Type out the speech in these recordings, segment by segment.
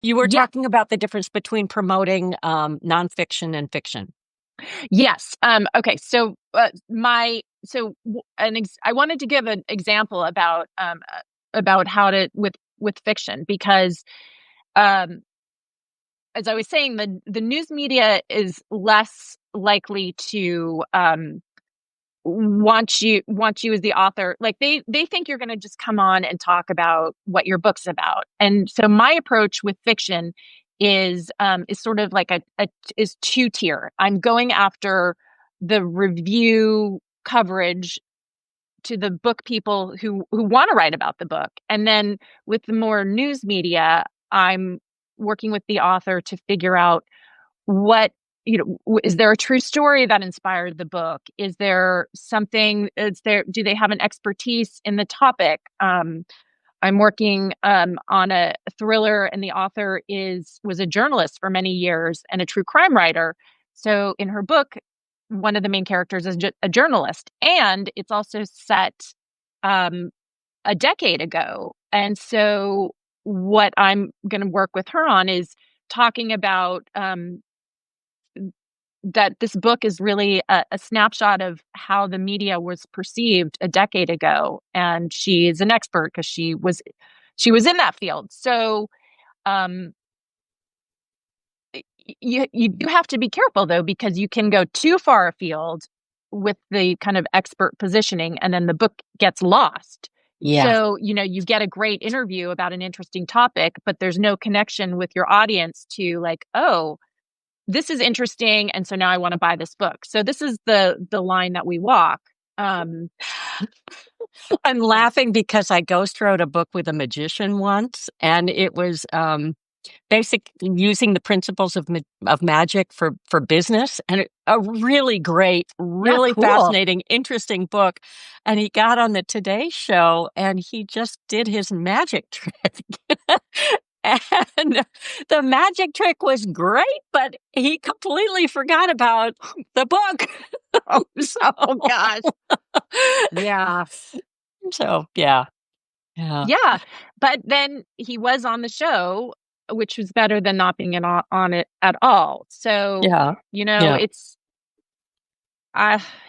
You were Yeah. talking about the difference between promoting nonfiction and fiction. Yes. Okay. So I wanted to give an example about how to with fiction because um, as I was saying, the news media is less likely to want you as the author. Like they think you're going to just come on and talk about what your book's about. And so my approach with fiction is sort of like is two-tier. I'm going after the review coverage to the book people who want to write about the book. And then with the more news media, I'm working with the author to figure out what is there a true story that inspired the book? Is there something, do they have an expertise in the topic? I'm working on a thriller, and the author was a journalist for many years and a true crime writer. So in her book, one of the main characters is a journalist, and it's also set um, a decade ago. And so what I'm going to work with her on is talking about that this book is really a snapshot of how the media was perceived a decade ago, and she is an expert because she was in that field. So um, you do have to be careful though, because you can go too far afield with the kind of expert positioning, and then the book gets lost. Yeah. So you get a great interview about an interesting topic, but there's no connection with your audience to like, oh, this is interesting, and so now I want to buy this book. So this is the line that we walk. Um, I'm laughing because I ghost wrote a book with a magician once, and it was basically using the principles of magic for business, and a really great, yeah, really cool. fascinating, interesting book. And he got on the Today Show, and he just did his magic trick. And the magic trick was great, but he completely forgot about the book. Oh gosh, yeah, So yeah, yeah, yeah. But then he was on the show, which was better than not being on it at all. So yeah, you know, yeah, it's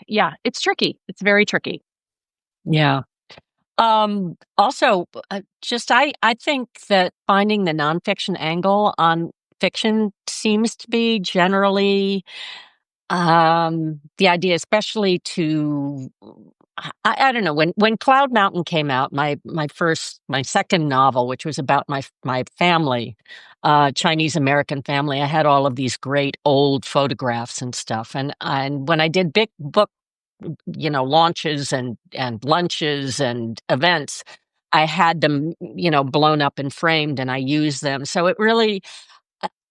yeah, it's tricky. It's very tricky. yeah. Also, I think that finding the nonfiction angle on fiction seems to be generally the idea, especially I don't know, when Cloud Mountain came out, my second novel, which was about my family, Chinese American family. I had all of these great old photographs and stuff, and when I did big book, launches and lunches and events, I had them, blown up and framed, and I used them. So it really,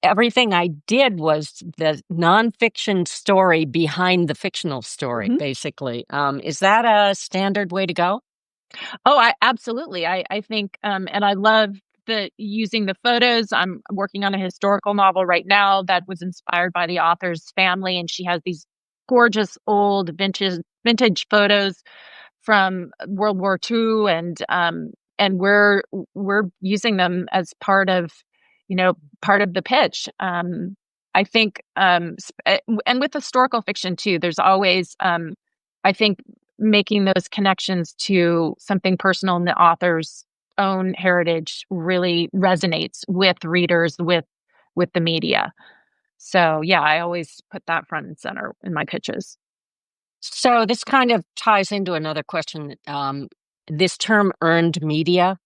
everything I did was the nonfiction story behind the fictional story, Mhm. basically. Is that a standard way to go? Oh, I absolutely. I think and I love the using the photos. I'm working on a historical novel right now that was inspired by the author's family, and she has these gorgeous old vintage photos from World War II, and we're using them as part of the pitch. I think and with historical fiction too, there's always I think making those connections to something personal in the author's own heritage really resonates with readers, with the media. So yeah, I always put that front and center in my pitches. So this kind of ties into another question. This term earned media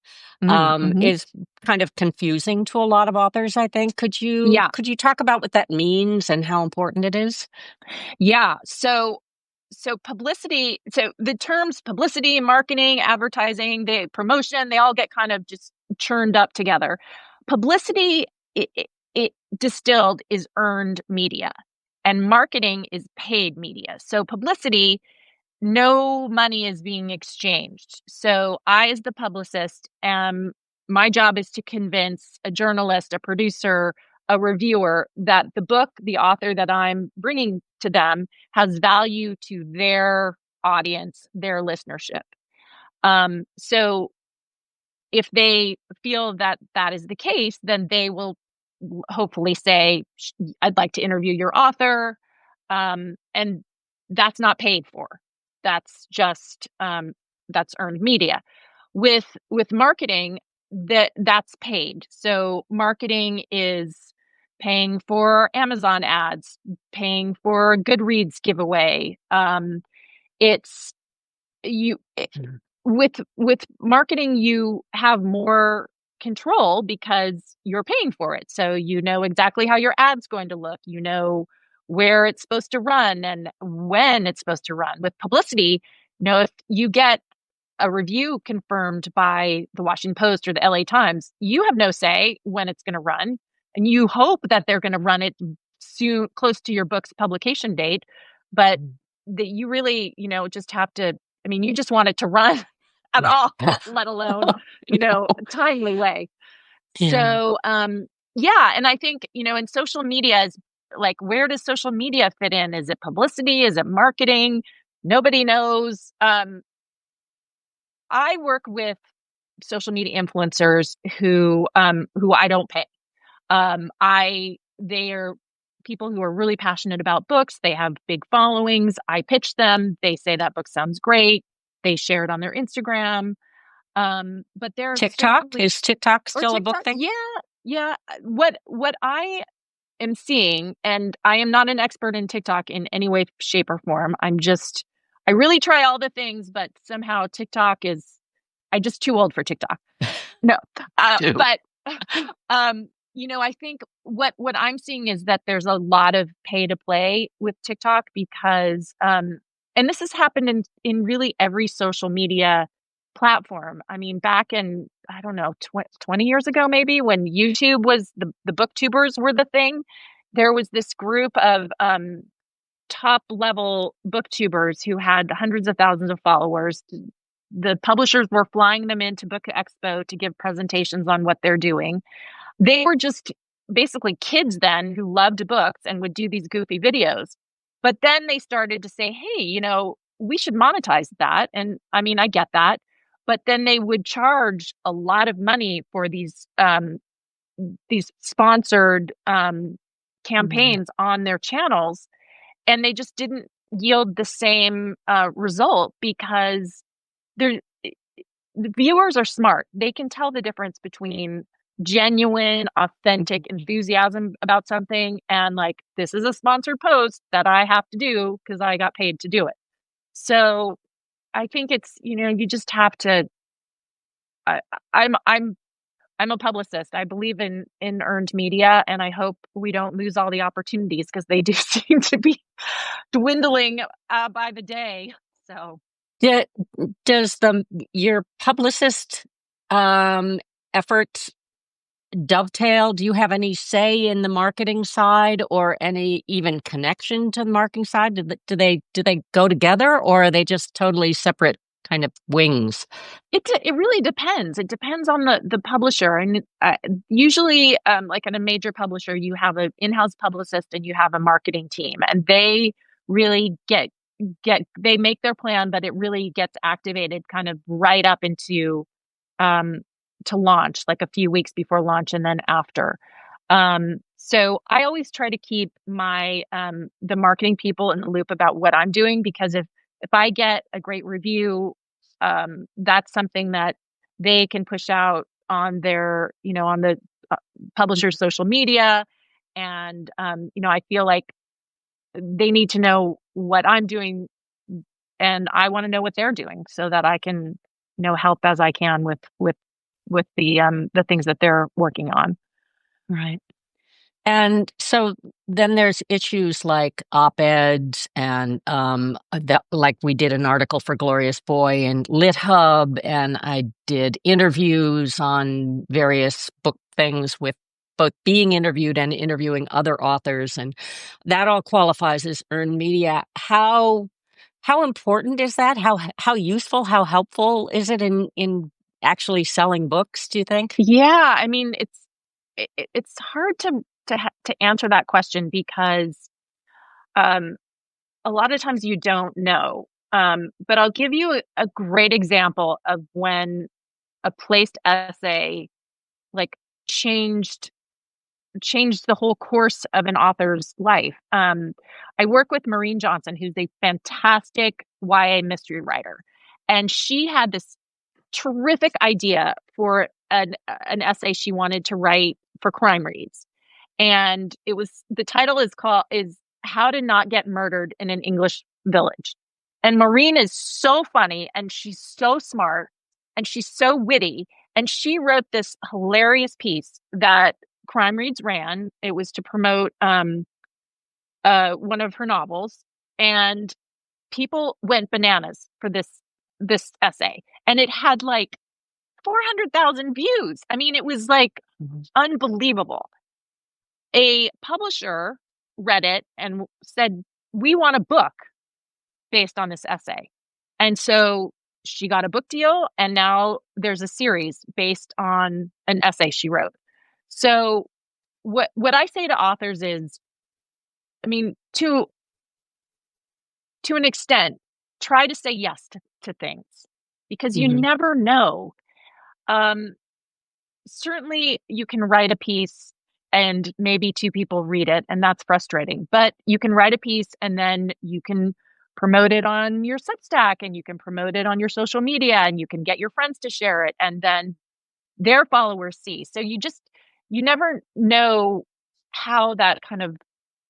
Mm-hmm. is kind of confusing to a lot of authors, I think. Could you Yeah, could you talk about what that means and how important it is? yeah. So publicity, so the terms publicity, marketing, advertising, the promotion, they all get kind of just churned up together. Publicity, it distilled is earned media, and marketing is paid media. So publicity, no money is being exchanged. So I, as the publicist, my job is to convince a journalist, a producer, a reviewer that the book, the author that I'm bringing to them has value to their audience, their listenership. So if they feel that that is the case, then they will hopefully say, I'd like to interview your author. And that's not paid for. That's just, that's earned media. With marketing, that's paid. So marketing is paying for Amazon ads, paying for Goodreads giveaway. It's you with marketing, you have more control because you're paying for it. So you know exactly how your ad's going to look. You know where it's supposed to run and when it's supposed to run. With publicity, if you get a review confirmed by the Washington Post or the LA Times, you have no say when it's going to run. And you hope that they're going to run it soon, close to your book's publication date. But that you really, just have to, you just want it to run at all, let alone, timely way. Yeah. So, yeah. And I think, in social media is like, where does social media fit in? Is it publicity? Is it marketing? Nobody knows. I work with social media influencers who I don't pay. They are people who are really passionate about books. They have big followings. I pitch them. They say that book sounds great. They share it on their Instagram. But they're TikTok? certainly Is TikTok or still a book TikTok. thing? Yeah, yeah. What I am seeing, and I am not an expert in TikTok in any way, shape, or form. I really try all the things, but somehow TikTok is. I'm just too old for TikTok. No, Too. but I think what I'm seeing is that there's a lot of pay to play with TikTok because, and this has happened in really every social media platform. I mean, back in I don't know 20 years ago, maybe when YouTube was the booktubers were the thing, there was this group of top level booktubers who had hundreds of thousands of followers. The publishers were flying them into Book Expo to give presentations on what they're doing. They were just basically kids then who loved books and would do these goofy videos. But then they started to say, hey, we should monetize that. And I get that. But then they would charge a lot of money for these sponsored campaigns on their channels. And they just didn't yield the same result because they're the viewers are smart. They can tell the difference between genuine, authentic enthusiasm about something and like, this is a sponsored post that I have to do because I got paid to do it. So I think it's, you just have to, I, I'm, I'm, I'm a publicist. I believe in earned media, and I hope we don't lose all the opportunities because they do seem to be dwindling by the day. So Yeah. Does your publicist effort dovetail? Do you have any say in the marketing side or any even connection to the marketing side? Do they go together, or are they just totally separate kind of wings? it really depends. It depends on the publisher, and usually, like at a major publisher, you have an in-house publicist and you have a marketing team, and they really they make their plan, but it really gets activated kind of right up into um, to launch, like a few weeks before launch and then after. So I always try to keep my the marketing people in the loop about what I'm doing, because if I get a great review, that's something that they can push out on their, on the publisher's social media. And, I feel like they need to know what I'm doing, and I want to know what they're doing so that I can, help as I can with the things that they're working on. Right. And so then there's issues like op-eds and like we did an article for Glorious Boy and Lit Hub, and I did interviews on various book things with both being interviewed and interviewing other authors, and that all qualifies as earned media. How important is that? How useful, how helpful is it in actually selling books, do you think? Yeah, it's hard to answer that question because um, a lot of times you don't know. But I'll give you a great example of when a placed essay like changed changed the whole course of an author's life. I work with Maureen Johnson, who's a fantastic YA mystery writer, and she had this terrific idea for an essay she wanted to write for Crime Reads, and the title is How to Not Get Murdered in an English Village. And Maureen is so funny, and she's so smart, and she's so witty, and she wrote this hilarious piece that Crime Reads ran. It was to promote one of her novels, and people went bananas for this essay, and it had like 400,000 views. I mean, it was like unbelievable. A publisher read it and said, "We want a book based on this essay." And so she got a book deal, and now there's a series based on an essay she wrote. So what I say to authors is, I mean, to an extent, try to say yes to things, because you never know. Certainly you can write a piece and maybe 2 people read it, and that's frustrating. But you can write a piece and then you can promote it on your Substack, and you can promote it on your social media, and you can get your friends to share it, and then their followers see. So you never know how that kind of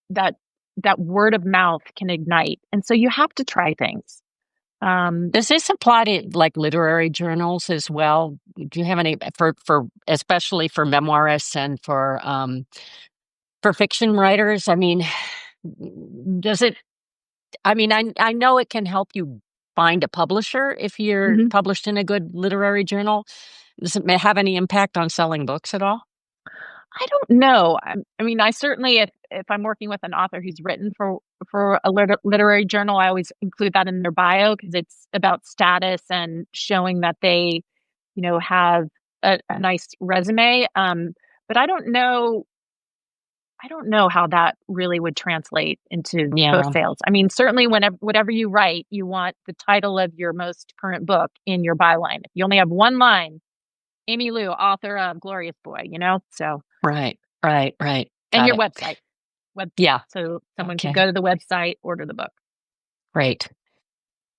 that word of mouth can ignite. And so you have to try things. Does this apply to like literary journals as well? Do you have any for especially for memoirists and for fiction writers? I mean, does it? I mean, I know it can help you find a publisher if you're published in a good literary journal. Does it have any impact on selling books at all? I don't know. I mean, I certainly, if I'm working with an author who's written for a literary journal, I always include that in their bio, because it's about status and showing that they, have a nice resume. But I don't know. I don't know how that really would translate into book sales. I mean, certainly whatever you write, you want the title of your most current book in your byline. If you only have one line, Amy Lou, author of Glorious Boy, so. Right. And Got your it. website. Yeah. So someone can go to the website, order the book. Great.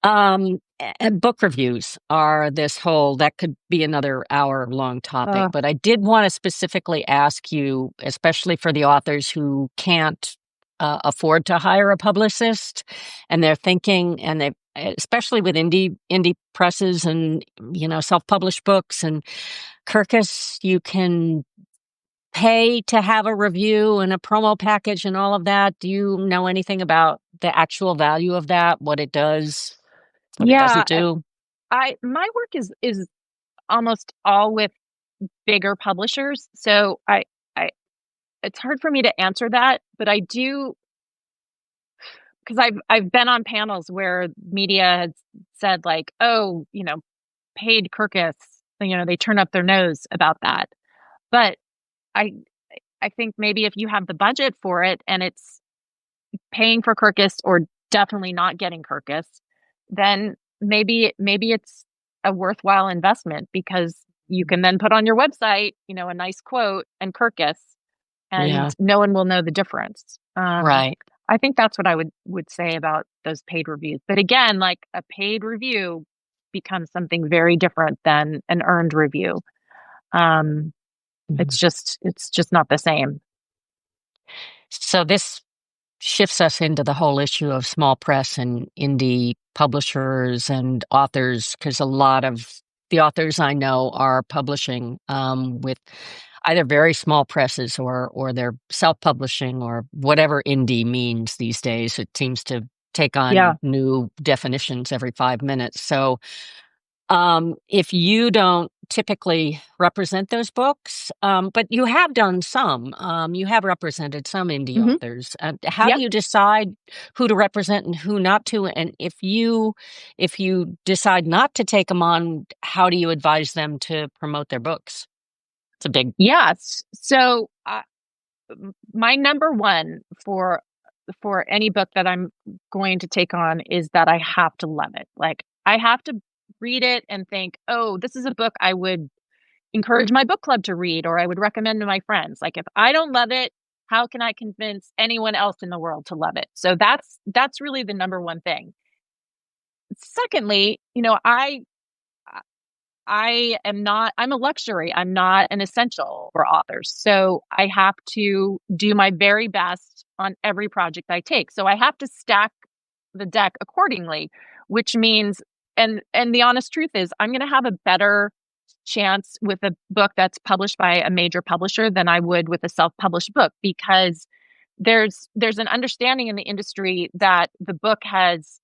And book reviews are that could be another hour-long topic, but I did want to specifically ask you, especially for the authors who can't afford to hire a publicist, and they're thinking, and they, especially with indie presses and self-published books and Kirkus, you can pay to have a review and a promo package and all of that. Do you know anything about the actual value of that? What it does? What it doesn't do? My work is almost all with bigger publishers, so I it's hard for me to answer that, but I do, because I've been on panels where media has said like, oh, paid Kirkus, they turn up their nose about that. But I think maybe if you have the budget for it and it's paying for Kirkus or definitely not getting Kirkus, then maybe it's a worthwhile investment, because you can then put on your website, a nice quote and Kirkus, and no one will know the difference. Right. I think that's what I would say about those paid reviews. But again, like, a paid review becomes something very different than an earned review. It's just not the same. So this shifts us into the whole issue of small press and indie publishers and authors, because a lot of the authors I know are publishing with either very small presses or they're self-publishing, or whatever indie means these days. It seems to take on new definitions every 5 minutes. So if you don't typically represent those books, but you have done some, you have represented some indie authors. How do you decide who to represent and who not to? And if you decide not to take them on, how do you advise them to promote their books? It's a big. Yes. So my number one for any book that I'm going to take on is that I have to love it. Like, I have to read it and think, oh, this is a book I would, encourage my book club to read, or I would recommend to my friends. Like, if I don't love it, how can I convince anyone else in the world to love it? So that's really the number one thing. Secondly, I'm a luxury. I'm not an essential for authors. So I have to do my very best on every project I take. So I have to stack the deck accordingly, which means, and the honest truth is, I'm going to have a better chance with a book that's published by a major publisher than I would with a self-published book, because there's an understanding in the industry that the book has,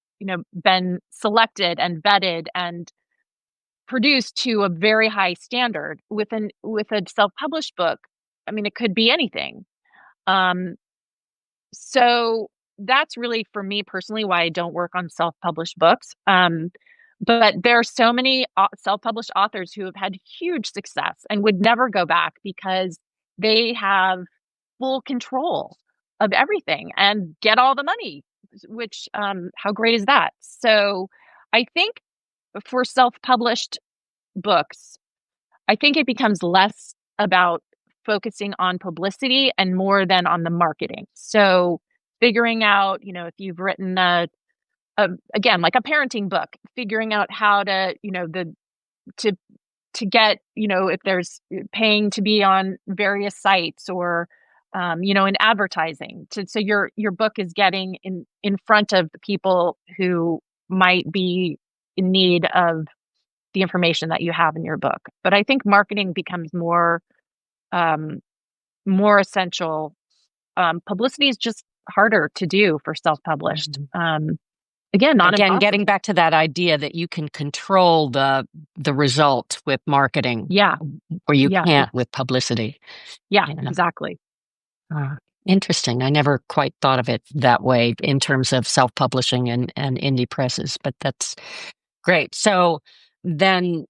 been selected and vetted and produced to a very high standard. With a self-published book, I mean, it could be anything. So that's really, for me personally, why I don't work on self-published books. But there are so many self-published authors who have had huge success and would never go back because they have full control of everything and get all the money, which, how great is that? So I think for self-published books, I think it becomes less about focusing on publicity and more than on the marketing. So figuring out, if you've written again, like a parenting book, figuring out how to, to get, if there's paying to be on various sites, or, in advertising, so your book is getting in front of the people who might be in need of the information that you have in your book. But I think marketing becomes more essential. Publicity is just harder to do for self-published. Again, not Again, impossible. getting back to that idea that you can control the result with marketing, where you can't with publicity. Yeah, exactly. Interesting. I never quite thought of it that way in terms of self-publishing and indie presses, but that's great. So then,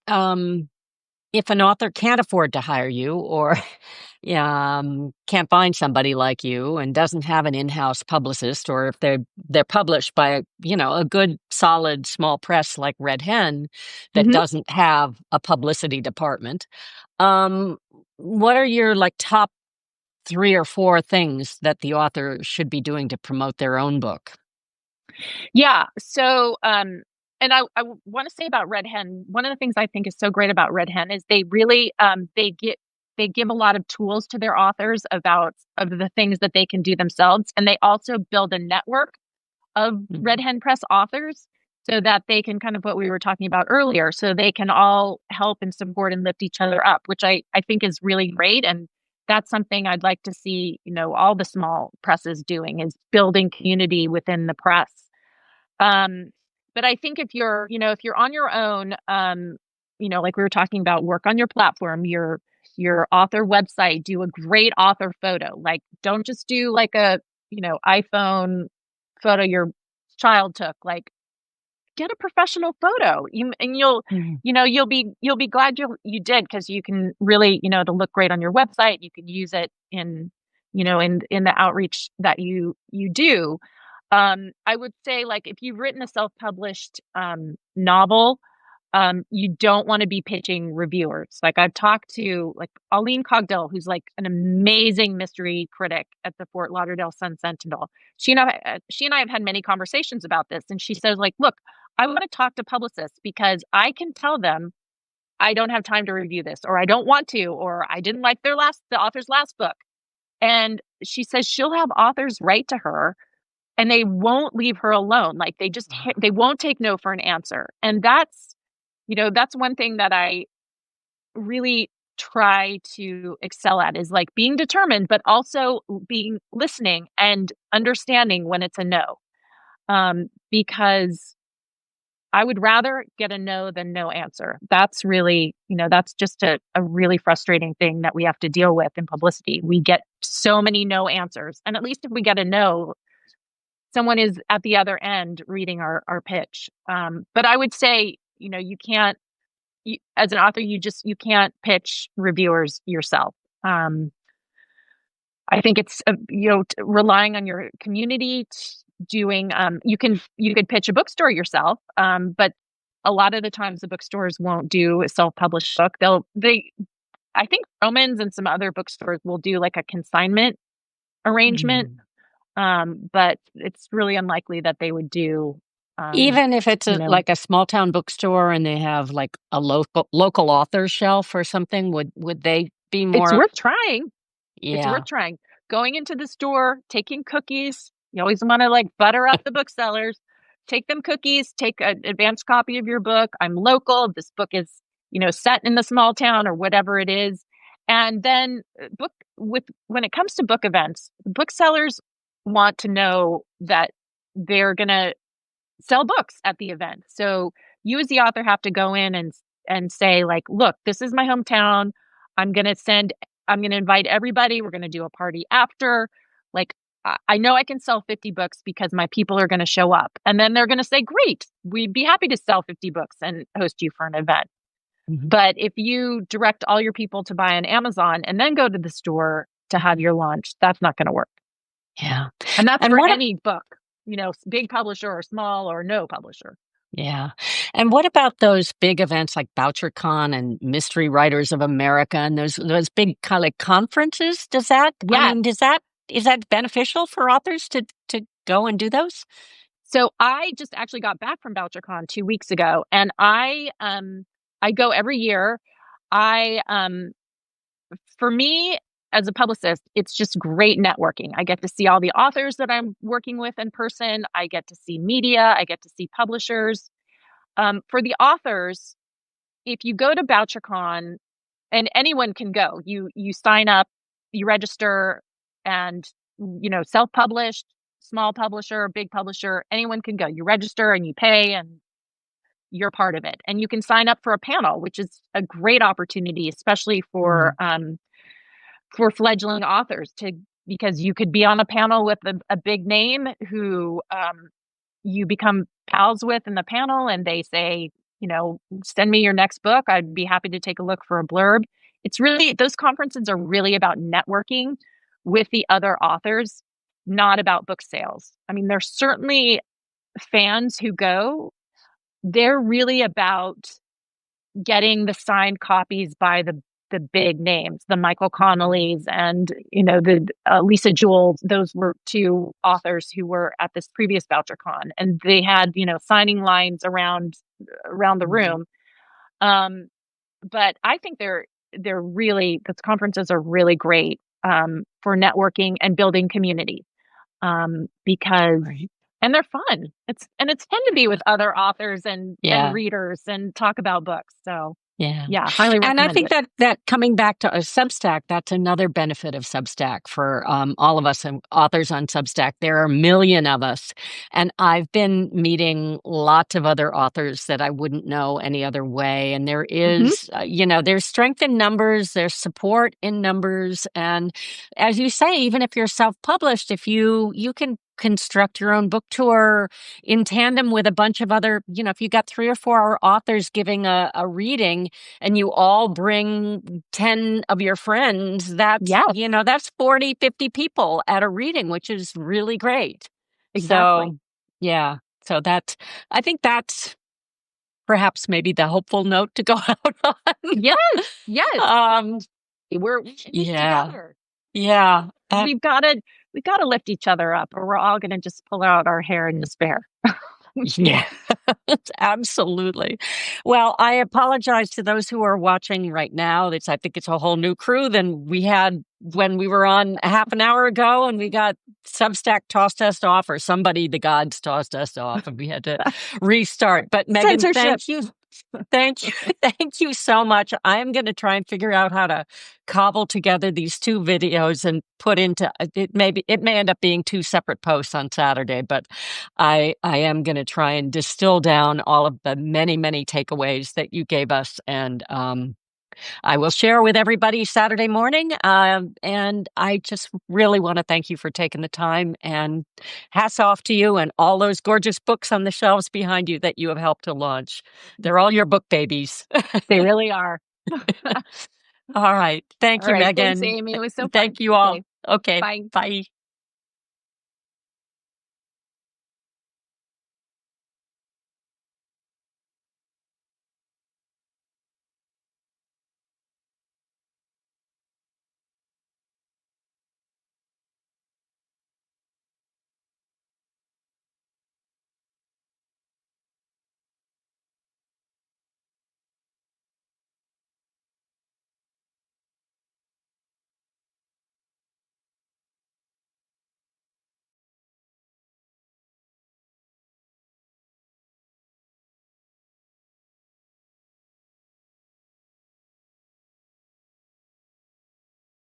if an author can't afford to hire you, or can't find somebody like you and doesn't have an in-house publicist, or if they're published by a good solid small press like Red Hen that doesn't have a publicity department, what are your top 3 or 4 things that the author should be doing to promote their own book? Yeah. So, and I want to say about Red Hen, one of the things I think is so great about Red Hen is they really, they give a lot of tools to their authors of the things that they can do themselves. And they also build a network of Red Hen Press authors so that they can, kind of what we were talking about earlier, so they can all help and support and lift each other up, which I think is really great. And that's something I'd like to see, all the small presses doing, is building community within the press. But I think if you're on your own, like we were talking about, work on your platform, your author website, do a great author photo. Like, don't just do like a, iPhone photo your child took. Like, get a professional photo. You'll be glad you did, because you can really, it'll look great on your website. You can use it in the outreach that you do. I would say, like, if you've written a self-published novel, you don't want to be pitching reviewers. Like, I've talked to Aline Cogdill, who's like an amazing mystery critic at the Fort Lauderdale Sun-Sentinel. She and I have had many conversations about this, and she says, like, look, I want to talk to publicists because I can tell them I don't have time to review this, or I don't want to, or I didn't like the author's last book. And she says she'll have authors write to her and they won't leave her alone. Like, they won't take no for an answer. And that's one thing that I really try to excel at, is like being determined, but also listening and understanding when it's a no. Because I would rather get a no than no answer. That's really, that's just a really frustrating thing that we have to deal with in publicity. We get so many no answers. And at least if we get a no, someone is at the other end reading our pitch. But I would say, you can't, as an author, you can't pitch reviewers yourself. I think it's, relying on your community, doing, you could pitch a bookstore yourself. But a lot of the times the bookstores won't do a self-published book. I think Romans and some other bookstores will do like a consignment arrangement. But it's really unlikely that they would do, Even if it's you know, like a small town bookstore and they have like a local author shelf or something, would they be it's more? worth trying. It's Yeah. worth trying. Going into the store, taking cookies. You always want to like butter up the booksellers. Take them cookies, take an advanced copy of your book. I'm local. This book is, set in the small town or whatever it is. And then when it comes to book events, booksellers want to know that they're going to sell books at the event. So you as the author have to go in and say like, look, this is my hometown. I'm going to invite everybody. We're going to do a party after. Like I know I can sell 50 books because my people are going to show up. And then they're going to say, "Great. We'd be happy to sell 50 books and host you for an event." But if you direct all your people to buy on Amazon and then go to the store to have your launch, that's not going to work. Yeah. And that's And for what any book, big publisher or small or no publisher. Yeah. And what about those big events like BoucherCon and Mystery Writers of America and those big kind of like conferences? Yes. Is that beneficial for authors to go and do those? So I just actually got back from BoucherCon 2 weeks ago, and I go every year. I For me as a publicist, it's just great networking. I get to see all the authors that I'm working with in person. I get to see media. I get to see publishers. For the authors, if you go to BoucherCon, and anyone can go, you sign up, you register, and self-published, small publisher, big publisher, anyone can go. You register and you pay, and you're part of it. And you can sign up for a panel, which is a great opportunity, especially for fledgling authors, because you could be on a panel with a big name who you become pals with in the panel, and they say, send me your next book. I'd be happy to take a look for a blurb. Those conferences are really about networking with the other authors, not about book sales. I mean, there's certainly fans who go. They're really about getting the signed copies by the big names, the Michael Connollys and the Lisa Jewell. Those were two authors who were at this previous BoucherCon, and they had signing lines around the room. But I think those conferences are really great for networking and building community, because Right. and they're fun. It's fun to be with other authors and Yeah. readers and talk about books. So Yeah. yeah, highly And I recommend think it. that coming back to a Substack, that's another benefit of Substack for all of us and authors on Substack. There are a million of us, and I've been meeting lots of other authors that I wouldn't know any other way. And there is, there's strength in numbers, there's support in numbers, and as you say, even if you're self-published, if you can construct your own book tour in tandem with a bunch of other, if you got 3 or 4 authors giving a reading and you all bring 10 of your friends, Yeah, that's 40, 50 people at a reading, which is really great. exactly. So, yeah. So I think that's perhaps maybe the hopeful note to go out on. Yes, yes. Um, We're in this yeah. together. Yeah. We've got to lift each other up, or we're all going to just pull out our hair in despair. Yeah, absolutely. Well, I apologize to those who are watching right now. I think it's a whole new crew than we had when we were on a half an hour ago, and we got Substack tossed us off, or somebody, the gods tossed us off, and we had to restart. But Megan, Censorship. thank you. Thank you. Thank you so much. I'm going to try and figure out how to cobble together these 2 videos and put into it. Maybe it may end up being 2 separate posts on Saturday, but I am going to try and distill down all of the many, many takeaways that you gave us. And I will share with everybody Saturday morning. And I just really want to thank you for taking the time, and hats off to you and all those gorgeous books on the shelves behind you that you have helped to launch. They're all your book babies. They really are. All right. Thank All you, right. Thanks, Megan. Amy. It was so fun. Thank you all. Okay. Bye. Bye.